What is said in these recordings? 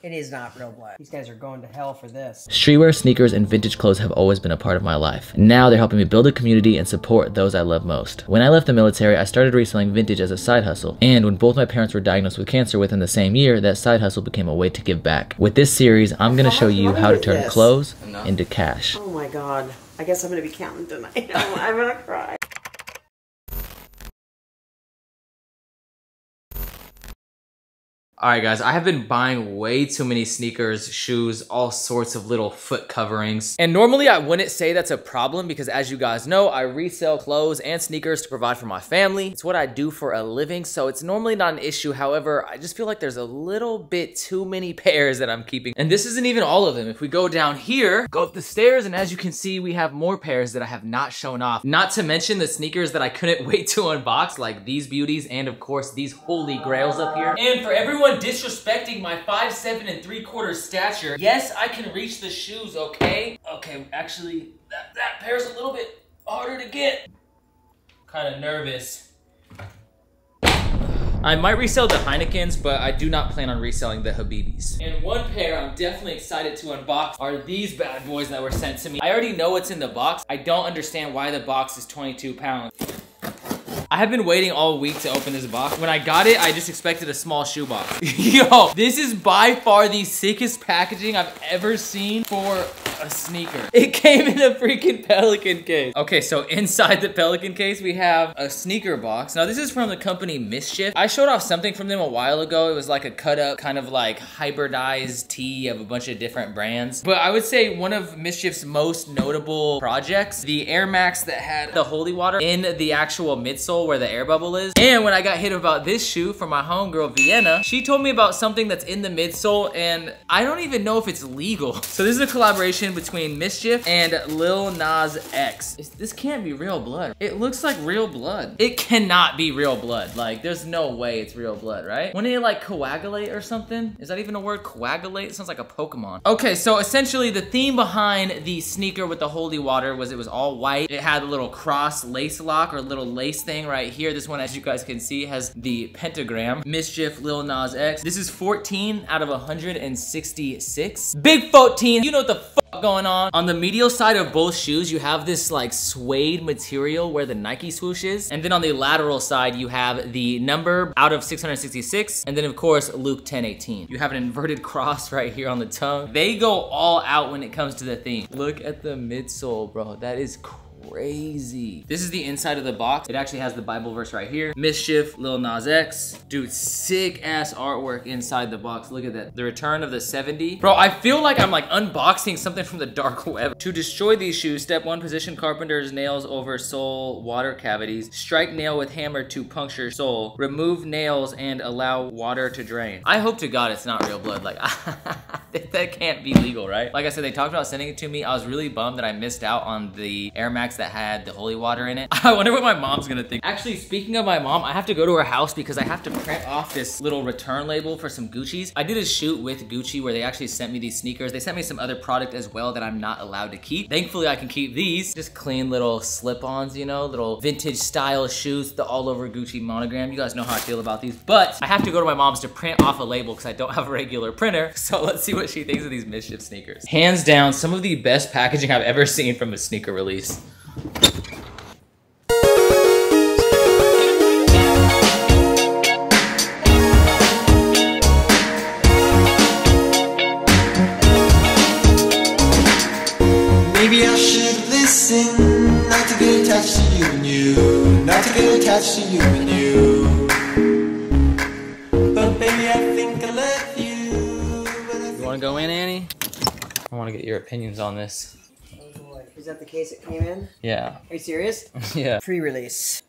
It is not real blood. These guys are going to hell for this. Streetwear, sneakers, and vintage clothes have always been a part of my life. Now they're helping me build a community and support those I love most. When I left the military, I started reselling vintage as a side hustle. And when both my parents were diagnosed with cancer within the same year, that side hustle became a way to give back. With this series, I'm gonna show you how to turn clothes into cash. Oh my God. I guess I'm gonna be counting tonight. I'm gonna cry. Alright guys, I have been buying way too many sneakers, shoes, all sorts of little foot coverings. And normally I wouldn't say that's a problem because as you guys know, I resell clothes and sneakers to provide for my family. It's what I do for a living, so it's normally not an issue. However, I just feel like there's a little bit too many pairs that I'm keeping. And this isn't even all of them. If we go down here, go up the stairs, and as you can see, we have more pairs that I have not shown off. Not to mention the sneakers that I couldn't wait to unbox, like these beauties, and of course, these holy grails up here. And for everyone disrespecting my 5'7" and 3/4 stature, yes, I can reach the shoes, okay? Okay, actually, that pair's a little bit harder to get. Kind of nervous. I might resell the Heinekens, but I do not plan on reselling the Habibis. And one pair I'm definitely excited to unbox are these bad boys that were sent to me. I already know what's in the box. I don't understand why the box is 22 pounds. I have been waiting all week to open this box. When I got it, I just expected a small shoebox. Yo, this is by far the sickest packaging I've ever seen for a sneaker. It came in a freaking Pelican case. Okay, so inside the Pelican case, we have a sneaker box. Now, this is from the company MSCHF. I showed off something from them a while ago. It was like a cut up, kind of like hybridized tee of a bunch of different brands. But I would say one of MSCHF's most notable projects, the Air Max that had the holy water in the actual midsole where the air bubble is. And when I got hit about this shoe from my homegirl Vienna, she told me about something that's in the midsole and I don't even know if it's legal. So this is a collaboration between MSCHF and Lil Nas X. This can't be real blood. It looks like real blood. It cannot be real blood. Like, there's no way it's real blood, right? Wouldn't it like coagulate or something? Is that even a word? Coagulate? It sounds like a Pokemon. Okay, so essentially the theme behind the sneaker with the holy water was it was all white. It had a little cross lace lock or little lace thing right here. This one, as you guys can see, has the pentagram. MSCHF, Lil Nas X. This is 14 out of 166. Big 14. You know what the fuck going on. On the medial side of both shoes, you have this like suede material where the Nike swoosh is. And then on the lateral side, you have the number out of 666. And then of course, Luke 10:18. You have an inverted cross right here on the tongue. They go all out when it comes to the theme. Look at the midsole, bro. That is crazy. This is the inside of the box. It actually has the Bible verse right here. MSCHF, Lil Nas X. Dude, sick ass artwork inside the box. Look at that. The return of the 70. Bro, I feel like I'm like unboxing something from the dark web. To destroy these shoes, step 1, position carpenter's nails over sole water cavities. Strike nail with hammer to puncture sole. Remove nails and allow water to drain. I hope to God it's not real blood. Like, that can't be legal, right? Like I said, they talked about sending it to me. I was really bummed that I missed out on the Air Max that had the holy water in it. I wonder what my mom's gonna think. Actually, speaking of my mom, I have to go to her house because I have to print off this little return label for some Gucci's. I did a shoot with Gucci where they actually sent me these sneakers. They sent me some other product as well that I'm not allowed to keep. Thankfully, I can keep these. Just clean little slip-ons, you know, little vintage style shoes, the all over Gucci monogram. You guys know how I feel about these, but I have to go to my mom's to print off a label because I don't have a regular printer. So let's see what she thinks of these MSCHF sneakers. Hands down, some of the best packaging I've ever seen from a sneaker release. Maybe I should listen, not to get attached to you and you, not to get attached to you and you. But baby, I think I love you. You wanna go in, Annie? I wanna get your opinions on this. Oh boy. Is that the case it came in? Yeah. Are you serious? Yeah. Pre-release.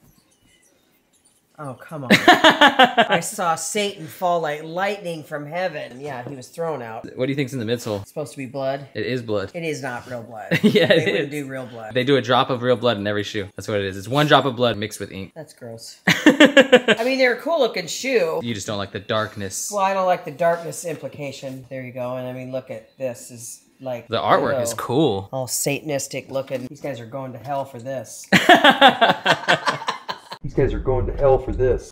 Oh, come on. I saw Satan fall like lightning from heaven. Yeah, he was thrown out. What do you think's in the midsole? It's supposed to be blood. It is blood. It is not real blood. Yeah, they wouldn't do real blood. They do a drop of real blood in every shoe. That's what it is. It's 1 drop of blood mixed with ink. That's gross. I mean, they're a cool looking shoe. You just don't like the darkness. Well, I don't like the darkness implication. There you go. And I mean, look at this. Is like the artwork is cool. All satanistic looking. These guys are going to hell for this. These guys are going to hell for this.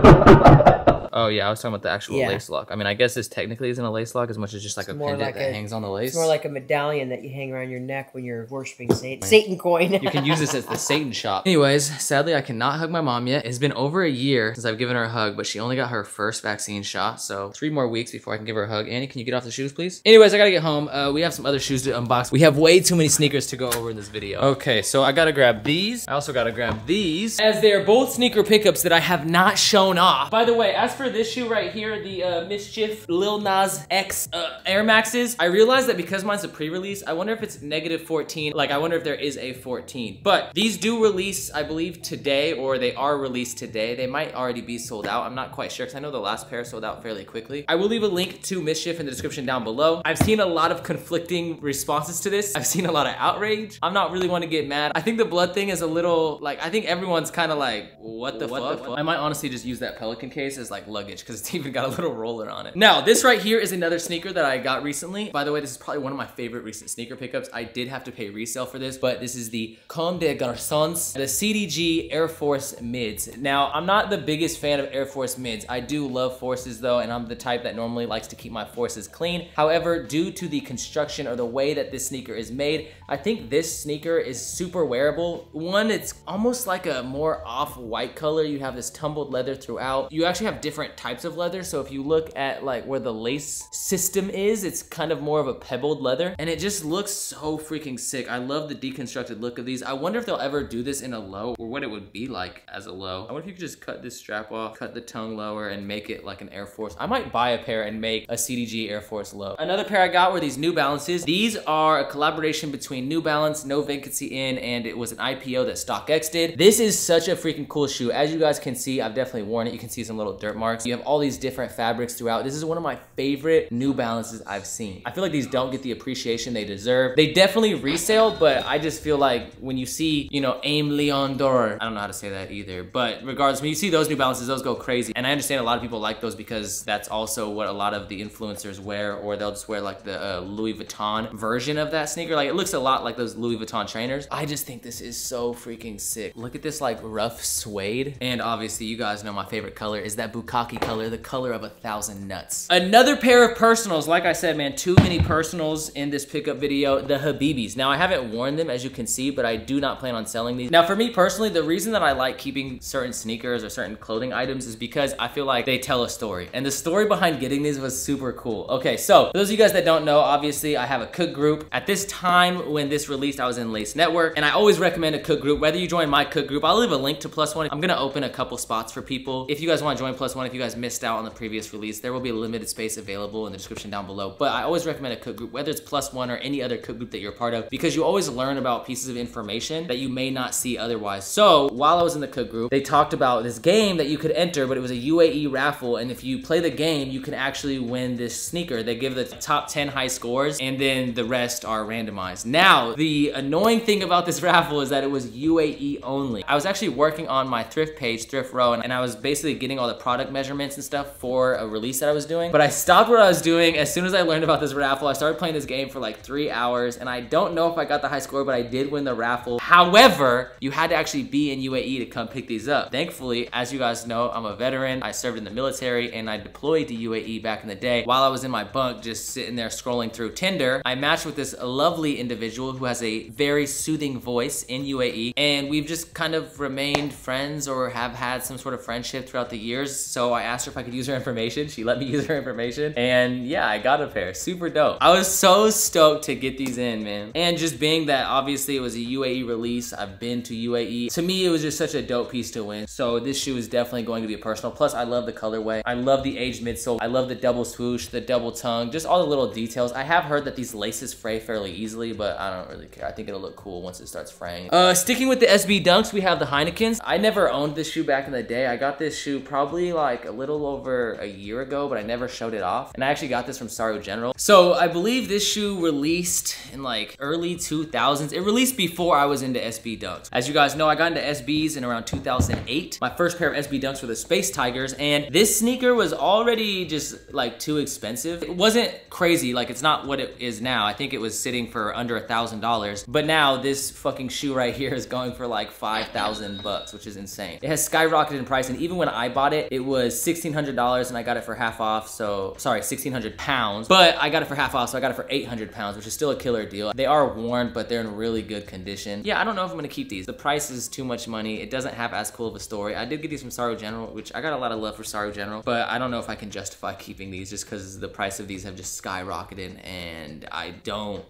Oh yeah, I was talking about the actual Yeah. lace lock. I mean, I guess this technically isn't a lace lock as much as just like a pendant that hangs on the lace. It's more like a medallion that you hang around your neck when you're worshiping Satan. Satan coin. You can use this as the Satan shop. Anyways, sadly, I cannot hug my mom yet. It's been over a year since I've given her a hug, but she only got her first vaccine shot, so 3 more weeks before I can give her a hug. Annie, can you get off the shoes, please? Anyways, I gotta get home. We have some other shoes to unbox. We have way too many sneakers to go over in this video. Okay, so I gotta grab these. I also gotta grab these, as they are both sneaker pickups that I have not shown off. By the way, as for this shoe right here, the MSCHF Lil Nas X Air Maxes, I realized that because mine's a pre-release, I wonder if it's -14. Like, I wonder if there is a 14. But these do release, I believe, today, or they are released today. They might already be sold out. I'm not quite sure, because I know the last pair sold out fairly quickly. I will leave a link to MSCHF in the description down below. I've seen a lot of conflicting responses to this. I've seen a lot of outrage. I'm not really one to get mad. I think the blood thing is a little, like, I think everyone's kind of like, what the fuck? I might honestly just use that Pelican case as like luggage, because it's even got a little roller on it. Now, this right here is another sneaker that I got recently. By the way, this is probably one of my favorite recent sneaker pickups. I did have to pay resale for this, but this is the Comme des Garçons, the CDG Air Force mids. Now, I'm not the biggest fan of Air Force mids. I do love forces though, and I'm the type that normally likes to keep my forces clean. However, due to the construction or the way that this sneaker is made, I think this sneaker is super wearable. One, it's almost like a more off-white color. You have this tumbled leather throughout. You actually have different types of leather, so if you look at like where the lace system is, it's kind of more of a pebbled leather, and it just looks so freaking sick. I love the deconstructed look of these. I wonder if they'll ever do this in a low, or what it would be like as a low. I wonder if you could just cut this strap off, cut the tongue lower, and make it like an Air Force. I might buy a pair and make a CDG Air Force low. Another pair I got were these New Balances. These are a collaboration between New Balance, No Vacancy In, and it was an IPO that StockX did. This is such a freaking cool shoe. As you guys can see, I've definitely worn it. You can see some little dirt marks. You have all these different fabrics throughout. This is one of my favorite New Balances I've seen. I feel like these don't get the appreciation they deserve. They definitely resale, but I just feel like when you see, you know, Aime Dore, I don't know how to say that either, but regardless, when you see those New Balances, those go crazy. And I understand a lot of people like those because that's also what a lot of the influencers wear, or they'll just wear like the Louis Vuitton version of that sneaker. Like, it looks a lot like those Louis Vuitton trainers. I just think this is so freaking sick. Look at this like rough suede. And obviously you guys know my favorite color is that bukkake color, the color of 1,000 nuts. Another pair of personals. Like I said, man, too many personals in this pickup video. The Habibis. Now, I haven't worn them, as you can see, but I do not plan on selling these. Now, for me personally, the reason that I like keeping certain sneakers or certain clothing items is because I feel like they tell a story. And the story behind getting these was super cool. Okay, so for those of you guys that don't know, obviously I have a cook group. At this time when this released, I was in Lace Network, and I always recommend a cook group. Whether you join my cook group, I'll leave a link to Plus One. I'm gonna open a couple spots for people. If you guys wanna join Plus One, if you guys missed out on the previous release, there will be a limited space available in the description down below. But I always recommend a cook group, whether it's Plus One or any other cook group that you're a part of, because you always learn about pieces of information that you may not see otherwise. So while I was in the cook group, they talked about this game that you could enter, but it was a UAE raffle, and if you play the game, you can actually win this sneaker. They give the top 10 high scores, and then the rest are randomized. Now, the annoying thing about this raffle is that it was UAE only. I was actually working on my thrift page, Thrift Row, and I was basically getting all the product measurements and stuff for a release that I was doing, but I stopped what I was doing as soon as I learned about this raffle. I started playing this game for like 3 hours, and I don't know if I got the high score, but I did win the raffle. However, you had to actually be in UAE to come pick these up. Thankfully, as you guys know, I'm a veteran. I served in the military, and I deployed to UAE back in the day. While I was in my bunk, just sitting there scrolling through Tinder, I matched with this lovely individual who has a very soothing voice in UAE, and we've just kind of remained friends or have had some sort of friendship throughout the years. So I asked her if I could use her information. She let me use her information, and yeah, I got a pair. Super dope. I was so stoked to get these in, man. And just being that obviously it was a UAE release, I've been to UAE. To me, it was just such a dope piece to win. So this shoe is definitely going to be a personal. Plus, I love the colorway. I love the aged midsole. I love the double swoosh, the double tongue, just all the little details. I have heard that these laces fray fairly easily, but I don't really care. I think it'll look cool once it starts fraying. Sticking with the SB Dunks, we have the Heinekens. I never owned this shoe back in the day. I got this shoe probably like a little over a year ago, but I never showed it off. And I actually got this from Saru General. So I believe this shoe released in like early 2000s. It released before I was into SB Dunks. As you guys know, I got into SBs in around 2008. My first pair of SB Dunks were the Space Tigers, and this sneaker was already just like too expensive. It wasn't crazy, like it's not what it is now. I think it was sitting for under $1,000, but now this fucking shoe right here is going for like 5,000 bucks, which is insane. It has skyrocketed in price, and even when I bought it, it was was $1,600 and I got it for half off. So, sorry, 1,600 pounds. But I got it for half off, so I got it for 800 pounds, which is still a killer deal. They are worn, but they're in really good condition. Yeah, I don't know if I'm gonna keep these. The price is too much money. It doesn't have as cool of a story. I did get these from Saru General, which I got a lot of love for Saru General, but I don't know if I can justify keeping these just because the price of these have just skyrocketed, and I don't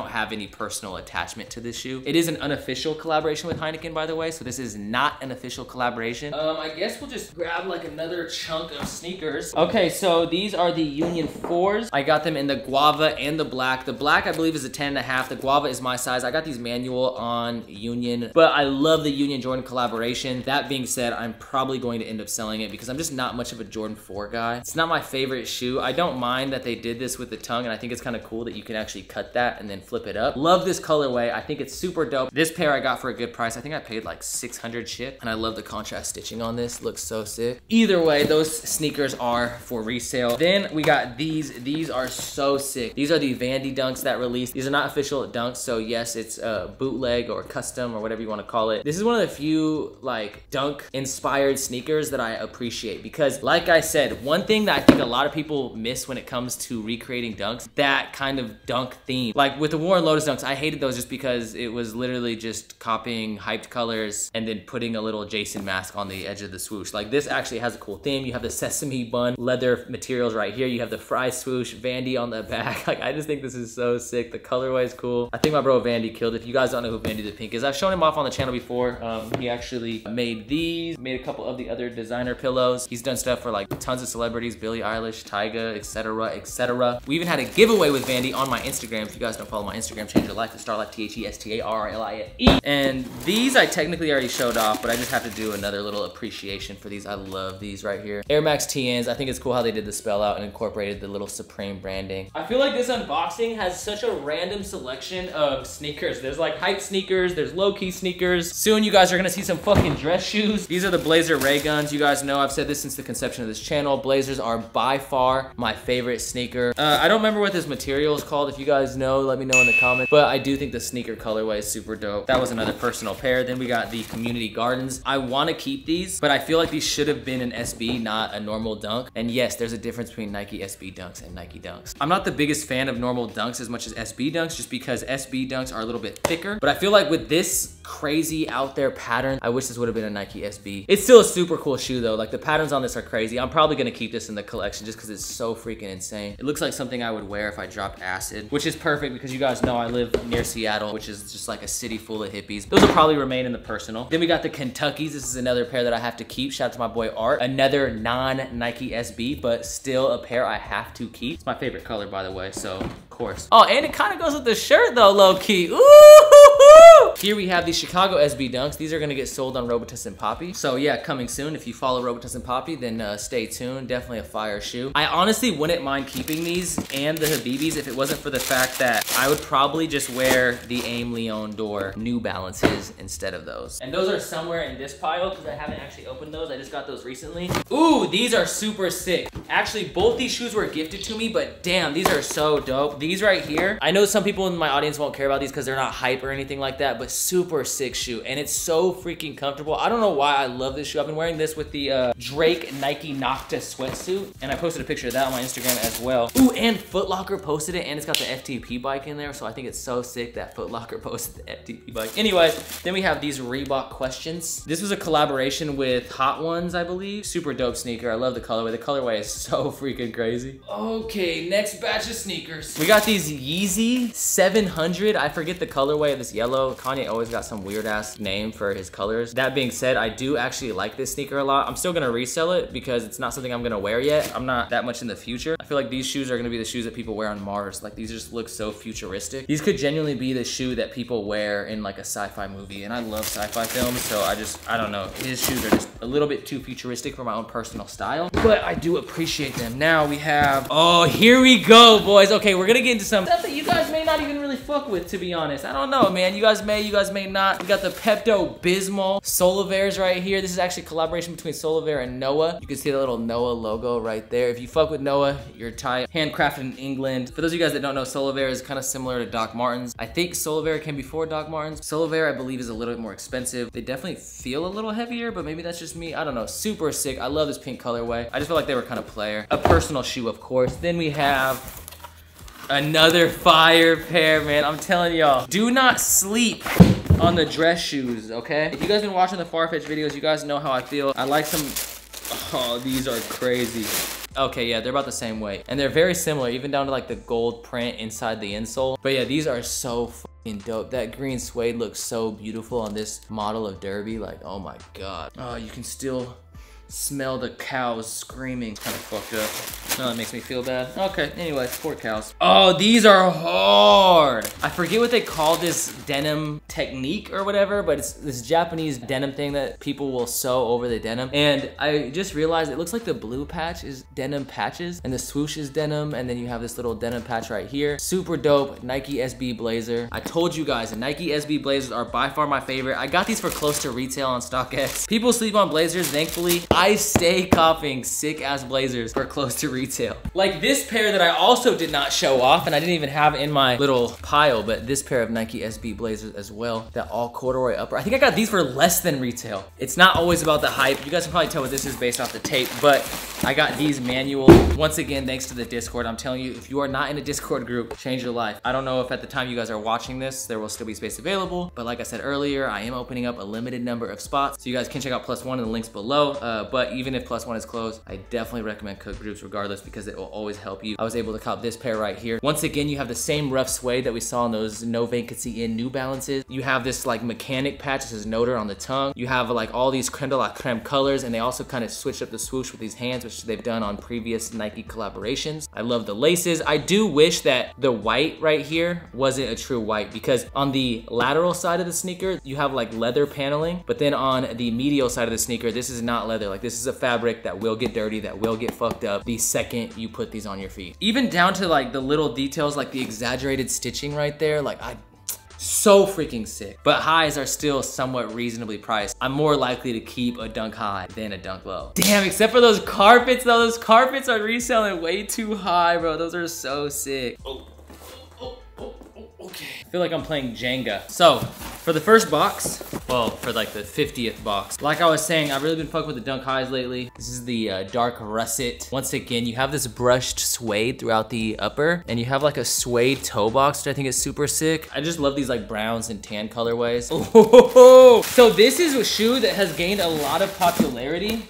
have any personal attachment to this shoe. It is an unofficial collaboration with Heineken, by the way, so this is not an official collaboration. I guess we'll just grab like another chunk of sneakers. Okay, so these are the Union 4s. I got them in the guava and the black. The black, I believe, is a 10.5. The guava is my size. I got these manual on Union, but I love the Union Jordan collaboration. That being said, I'm probably going to end up selling it because I'm just not much of a Jordan 4 guy. It's not my favorite shoe. I don't mind that they did this with the tongue, and I think it's kind of cool that you can actually cut that and then flip it up. Love this colorway. I think it's super dope. This pair I got for a good price. I think I paid like 600 ship, and I love the contrast stitching on this. Looks so sick. Either way, those sneakers are for resale. Then we got these. These are so sick. These are the Vandy Dunks that released. These are not official Dunks, so yes, it's a bootleg or custom or whatever you want to call it. This is one of the few like dunk inspired sneakers that I appreciate because, like I said, one thing that I think a lot of people miss when it comes to recreating dunks, that kind of dunk theme. Like with the Warren Lotus Dunks, I hated those just because it was literally just copying hyped colors and then putting a little Jason mask on the edge of the swoosh. Like this actually has a cool theme. You have the sesame bun leather materials right here. You have the fry swoosh, Vandy on the back. Like I just think this is so sick. The colorway is cool. I think my bro Vandy killed it. If you guys don't know who Vandy the Pink is, I've shown him off on the channel before. He actually made these, made a couple of the other designer pillows. He's done stuff for like tons of celebrities, Billie Eilish, Tyga, etc., etc. We even had a giveaway with Vandy on my Instagram. If you guys don't follow my Instagram, change your life to Starlife, THESTARLIFE. And these I technically already showed off, but I just have to do another little appreciation for these. I love these right here. Air Max TNs. I think it's cool how they did the spell out and incorporated the little Supreme branding. I feel like this unboxing has such a random selection of sneakers. There's like hype sneakers, there's low-key sneakers. Soon you guys are gonna see some fucking dress shoes. These are the Blazer Ray Guns. You guys know I've said this since the conception of this channel. Blazers are by far my favorite sneaker. I don't remember what this material is called. If you guys know, let me know in the comments. But I do think the sneaker colorway is super dope. That was another personal pair. Then we got the Community Gardens. I want to keep these, but I feel like these should have been an SB, not a normal dunk. And yes, there's a difference between Nike SB Dunks and Nike Dunks. I'm not the biggest fan of normal dunks as much as SB Dunks, just because SB Dunks are a little bit thicker. But I feel like with this crazy out there pattern, I wish this would have been a Nike SB. It's still a super cool shoe though. Like the patterns on this are crazy. I'm probably gonna keep this in the collection just because it's so freaking insane. It looks like something I would wear if I dropped acid, which is perfect because you guys know I live near Seattle, which is just like a city full of hippies. Those will probably remain in the personal. Then we got the Kentuckys. This is another pair that I have to keep. Shout out to my boy Art. Another non-Nike SB, but still a pair I have to keep. It's my favorite color, by the way, so of course. Oh, and it kind of goes with the shirt though, low-key. Ooh! Here we have the Chicago SB Dunks. These are gonna get sold on Robitussin and Poppy. So yeah, coming soon. If you follow Robitussin and Poppy, then stay tuned. Definitely a fire shoe. I honestly wouldn't mind keeping these and the Habibis if it wasn't for the fact that I would probably just wear the Aime Leon Dore New Balances instead of those. And those are somewhere in this pile because I haven't actually opened those. I just got those recently. Ooh, these are super sick. Actually, both these shoes were gifted to me, but damn, these are so dope. These right here, I know some people in my audience won't care about these because they're not hype or anything like that, but super sick shoe. And it's so freaking comfortable. I don't know why I love this shoe. I've been wearing this with the Drake Nike Nocta sweatsuit, and I posted a picture of that on my Instagram as well. Ooh, and Foot Locker posted it, and it's got the FTP bike in there, so I think it's so sick that Foot Locker posted the FTP bike. Anyways, then we have these Reebok Questions. This was a collaboration with Hot Ones, I believe. Super dope sneaker. I love the colorway. The colorway is so freaking crazy. Okay, next batch of sneakers. We got these Yeezy 700. I forget the colorway of this yellow. Kanye always got some weird ass name for his colors. That being said, I do actually like this sneaker a lot. I'm still gonna resell it because it's not something I'm gonna wear yet. I'm not that much in the future. I feel like these shoes are gonna be the shoes that people wear on Mars. Like these just look so futuristic. These could genuinely be the shoe that people wear in like a sci-fi movie, and I love sci-fi films, so I don't know. His shoes are just a little bit too futuristic for my own personal style, but I do appreciate them. Now we have, oh, here we go, boys. Okay, we're gonna get into some stuff that you guys may not even really fuck with, to be honest. I don't know, man. You guys Aime, you guys may not. We got the Pepto-Bismol Solaveres right here. This is actually a collaboration between Solavere and Noah. You can see the little Noah logo right there. If you fuck with Noah, you're tight. Handcrafted in England. For those of you guys that don't know, Solavere is kind of similar to Doc Martens. I think Solavere came before Doc Martens. Solavere, I believe, is a little bit more expensive. They definitely feel a little heavier, but maybe that's just me. I don't know. Super sick. I love this pink colorway. I just feel like they were kind of player. A personal shoe, of course. Then we have another fire pair, man. I'm telling y'all, do not sleep on the dress shoes, okay? If you guys been watching the Farfetch videos, you guys know how I feel. I like some, oh, these are crazy. Okay, yeah, they're about the same weight. And they're very similar, even down to like the gold print inside the insole. But yeah, these are so fucking dope. That green suede looks so beautiful on this model of Derby. Like, oh my God. Oh, you can still smell the cows screaming. Kind of fucked up. No, that makes me feel bad. Okay, anyway, poor cows. Oh, these are hard. I forget what they call this denim technique or whatever, but it's this Japanese denim thing that people will sew over the denim. And I just realized it looks like the blue patch is denim patches and the swoosh is denim, and then you have this little denim patch right here. Super dope Nike SB blazer. I told you guys, the Nike SB blazers are by far my favorite. I got these for close to retail on StockX. People sleep on blazers, thankfully. I stay copying sick ass blazers for close to retail. Like this pair that I also did not show off, and I didn't even have in my little pile, but this pair of Nike SB blazers as well, that all corduroy upper. I think I got these for less than retail. It's not always about the hype. You guys can probably tell what this is based off the tape, but I got these manual. Once again, thanks to the Discord. I'm telling you, if you are not in a Discord group, change your life. I don't know if at the time you guys are watching this, there will still be space available, but like I said earlier, I am opening up a limited number of spots, so you guys can check out +1 in the links below, but even if +1 is closed, I definitely recommend cook groups regardless, because it will always help you. I was able to cop this pair right here. Once again, you have the same rough suede that we saw in those no vacancy in New Balances. You have this like mechanic patch that says Notre on the tongue. You have like all these creme de la creme colors, and they also kind of switched up the swoosh with these hands, which they've done on previous Nike collaborations. I love the laces. I do wish that the white right here wasn't a true white, because on the lateral side of the sneaker, you have like leather paneling, but then on the medial side of the sneaker, this is not leather. Like this is a fabric that will get dirty, that will get fucked up the second you put these on your feet. Even down to like the little details, like the exaggerated stitching right there, like so freaking sick. But highs are still somewhat reasonably priced. I'm more likely to keep a dunk high than a dunk low. Damn, except for those carpets though. Those carpets are reselling way too high, bro. Those are so sick. Okay. I feel like I'm playing Jenga. So, for the first box, well, for like the 50th box, like I was saying, I've really been fucking with the dunk highs lately. This is the dark russet. Once again, you have this brushed suede throughout the upper, and you have like a suede toe box, which I think is super sick. I just love these like browns and tan colorways. Oh, so this is a shoe that has gained a lot of popularity.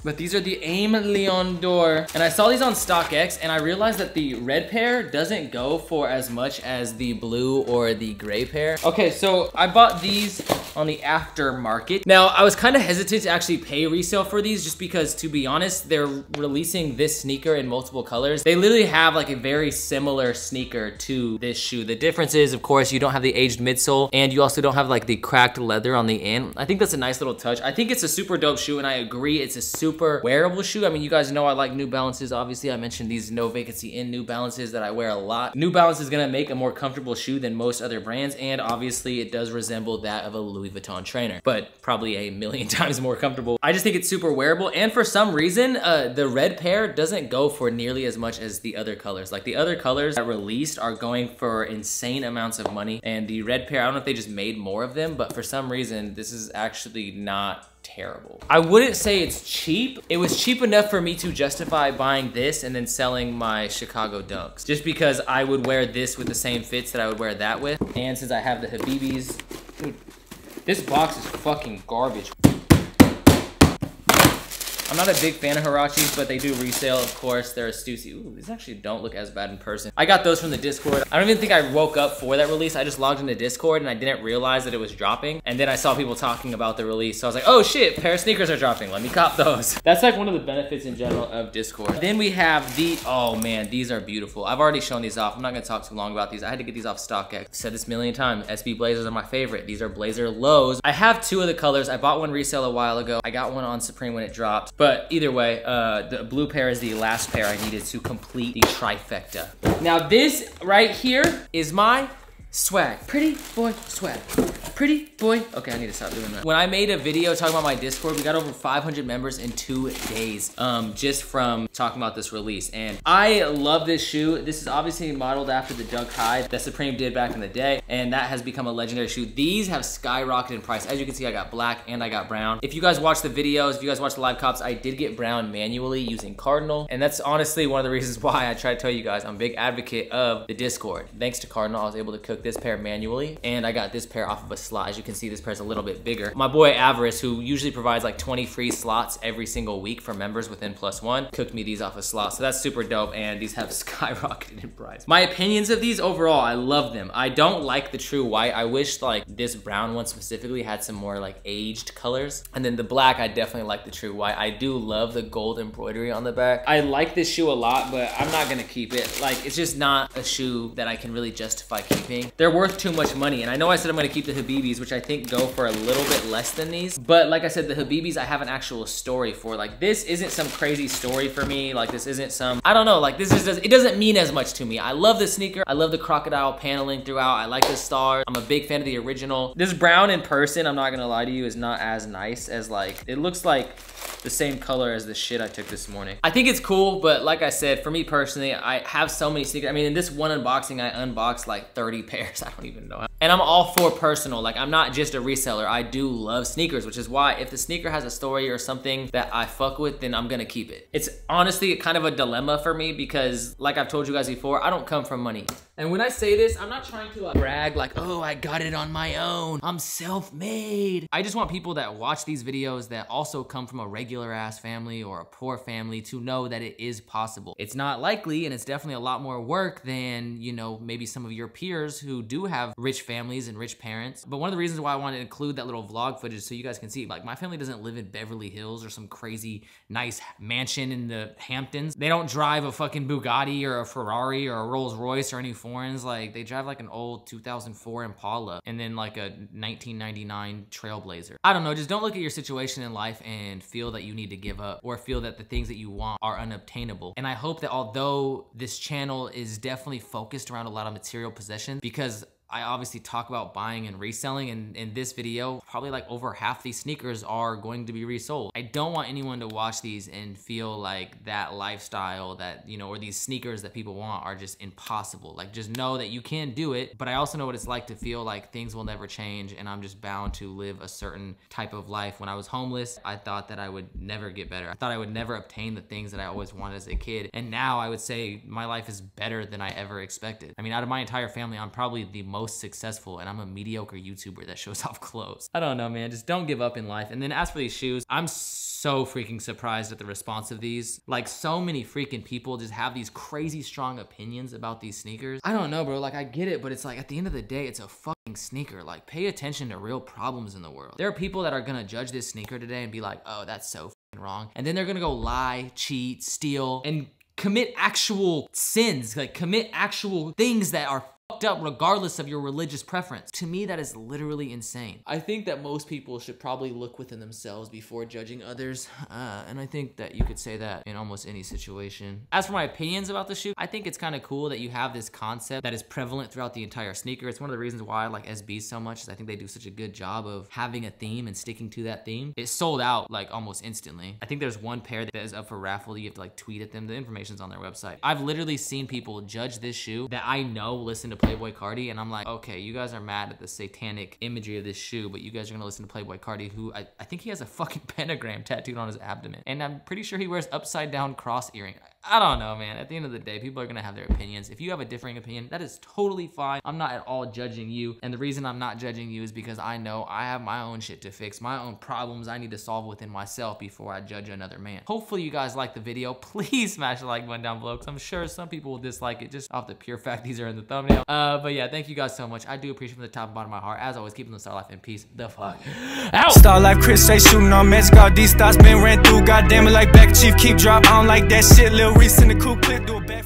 But these are the Aime Leon Dore. And I saw these on StockX, and I realized that the red pair doesn't go for as much as the blue or the gray pair. Okay, so I bought these on the aftermarket. Now, I was kind of hesitant to actually pay resale for these, just because, to be honest, they're releasing this sneaker in multiple colors. They literally have like a very similar sneaker to this shoe. The difference is, of course, you don't have the aged midsole, and you also don't have like the cracked leather on the end. I think that's a nice little touch. I think it's a super dope shoe, and I agree it's a super wearable shoe. I mean, you guys know I like New Balances. Obviously, I mentioned these no vacancy in New Balances that I wear a lot. New Balance is gonna make a more comfortable shoe than most other brands, and obviously it does resemble that of a Louis Vuitton trainer, but probably a million times more comfortable. I just think it's super wearable, and for some reason, the red pair doesn't go for nearly as much as the other colors. Like the other colors that released are going for insane amounts of money, and the red pair, I don't know if they just made more of them, but for some reason, this is actually not terrible. I wouldn't say it's cheap. It was cheap enough for me to justify buying this and then selling my Chicago Dunks, just because I would wear this with the same fits that I would wear that with. And since I have the Habibis, dude, this box is fucking garbage. I'm not a big fan of Hirachis, but they do resale, of course. They're a Stussy. Ooh, these actually don't look as bad in person. I got those from the Discord. I don't even think I woke up for that release. I just logged into Discord and I didn't realize that it was dropping. And then I saw people talking about the release. So I was like, oh shit, pair of sneakers are dropping. Let me cop those. That's like one of the benefits in general of Discord. Then we have the, oh man, these are beautiful. I've already shown these off. I'm not gonna talk too long about these. I had to get these off StockX. I've said this a million times. SB Blazers are my favorite. These are Blazer lows. I have two of the colors. I bought one resale a while ago. I got one on Supreme when it dropped. But either way, the blue pair is the last pair I needed to complete the trifecta. Now this right here is my swag. Pretty boy swag. Pretty boy. Okay, I need to stop doing that. When I made a video talking about my Discord, we got over 500 members in 2 days, just from talking about this release. And I love this shoe. This is obviously modeled after the Dunk High that Supreme did back in the day, and that has become a legendary shoe. These have skyrocketed in price. As you can see, I got black and I got brown. If you guys watch the videos, if you guys watch the live cops, I did get brown manually using Cardinal, and that's honestly one of the reasons why I try to tell you guys I'm a big advocate of the Discord. Thanks to Cardinal, I was able to cook this pair manually, and I got this pair off of a slot. As you can see, this pair's a little bit bigger. My boy Avarice, who usually provides like 20 free slots every single week for members within +1, cooked me these off a slot, so that's super dope, and these have skyrocketed in price. My opinions of these overall, I love them. I don't like the true white. I wish like this brown one specifically had some more like aged colors, and then the black, I definitely like the true white. I do love the gold embroidery on the back. I like this shoe a lot, but I'm not gonna keep it. Like, it's just not a shoe that I can really justify keeping. They're worth too much money, and I know I said I'm gonna keep the Habibis, which I think go for a little bit less than these, but like I said, the Habibis I have an actual story for. Like, this isn't some crazy story for me. Like, this isn't some, I don't know, like this is just, it doesn't mean as much to me. I love the sneaker. I love the crocodile paneling throughout. I like the stars. I'm a big fan of the original. This brown in person, I'm not gonna lie to you, is not as nice as like, it looks like the same color as the shit I took this morning. I think it's cool, but like I said, for me personally, I have so many sneakers. I mean, in this one unboxing, I unboxed like 30 pairs. I don't even know how. And I'm all for personal. Like, I'm not just a reseller. I do love sneakers, which is why if the sneaker has a story or something that I fuck with, then I'm gonna keep it. It's honestly kind of a dilemma for me because, like I've told you guys before, I don't come from money. And when I say this, I'm not trying to like brag like, oh, I got it on my own. I'm self-made. I just want people that watch these videos that also come from a regular ass family or a poor family to know that it is possible. It's not likely, and it's definitely a lot more work than, you know, maybe some of your peers who do have rich families and rich parents. But one of the reasons why I wanted to include that little vlog footage so you guys can see, like, my family doesn't live in Beverly Hills or some crazy nice mansion in the Hamptons. They don't drive a fucking Bugatti or a Ferrari or a Rolls Royce or any foreigns. Like, they drive like an old 2004 Impala and then like a 1999 Trailblazer. I don't know, just don't look at your situation in life and feel that you need to give up or feel that the things that you want are unobtainable. And I hope that although this channel is definitely focused around a lot of material possessions, because I obviously talk about buying and reselling, and in this video, probably like over half these sneakers are going to be resold. I don't want anyone to watch these and feel like that lifestyle that, you know, or these sneakers that people want are just impossible. Like, just know that you can do it, but I also know what it's like to feel like things will never change and I'm just bound to live a certain type of life. When I was homeless, I thought that I would never get better. I thought I would never obtain the things that I always wanted as a kid. And now I would say my life is better than I ever expected. I mean, out of my entire family, I'm probably the most successful, and I'm a mediocre YouTuber that shows off clothes. I don't know, man, just don't give up in life. And then as for these shoes, I'm so freaking surprised at the response of these. Like, so many freaking people just have these crazy strong opinions about these sneakers. I don't know, bro, like, I get it, but it's like, at the end of the day, it's a fucking sneaker. Like, pay attention to real problems in the world. There are people that are gonna judge this sneaker today and be like, oh, that's so fucking wrong. And then they're gonna go lie, cheat, steal, and commit actual sins, like commit actual things that are fucked up regardless of your religious preference. To me, that is literally insane. I think that most people should probably look within themselves before judging others, and I think that you could say that in almost any situation. As for my opinions about the shoe, I think it's kind of cool that you have this concept that is prevalent throughout the entire sneaker. It's one of the reasons why I like SB so much, is I think they do such a good job of having a theme and sticking to that theme. It sold out like almost instantly. I think there's one pair that is up for raffle. You have to like tweet at them. The information's on their website. I've literally seen people judge this shoe that I know listen to Playboy Cardi, and I'm like, okay, you guys are mad at the satanic imagery of this shoe, but you guys are gonna listen to Playboy Cardi, who I think he has a fucking pentagram tattooed on his abdomen, and I'm pretty sure he wears upside down cross earring. I don't know, man. At the end of the day, people are gonna have their opinions. If you have a differing opinion, that is totally fine. I'm not at all judging you, and the reason I'm not judging you is because I know I have my own shit to fix, my own problems I need to solve within myself before I judge another man. Hopefully you guys like the video. Please smash the like button down below, because I'm sure some people will dislike it just off the pure fact these are in the thumbnail. But yeah, thank you guys so much. I do appreciate from the top and bottom of my heart. As always, keep them the star life in peace. The fuck out. Star life, Chris say shooting on magic. All these stars been ran through. Goddamn it, like back chief, keep drop. I don't like that shit. Lil Reese in the cool clip, do a backflip.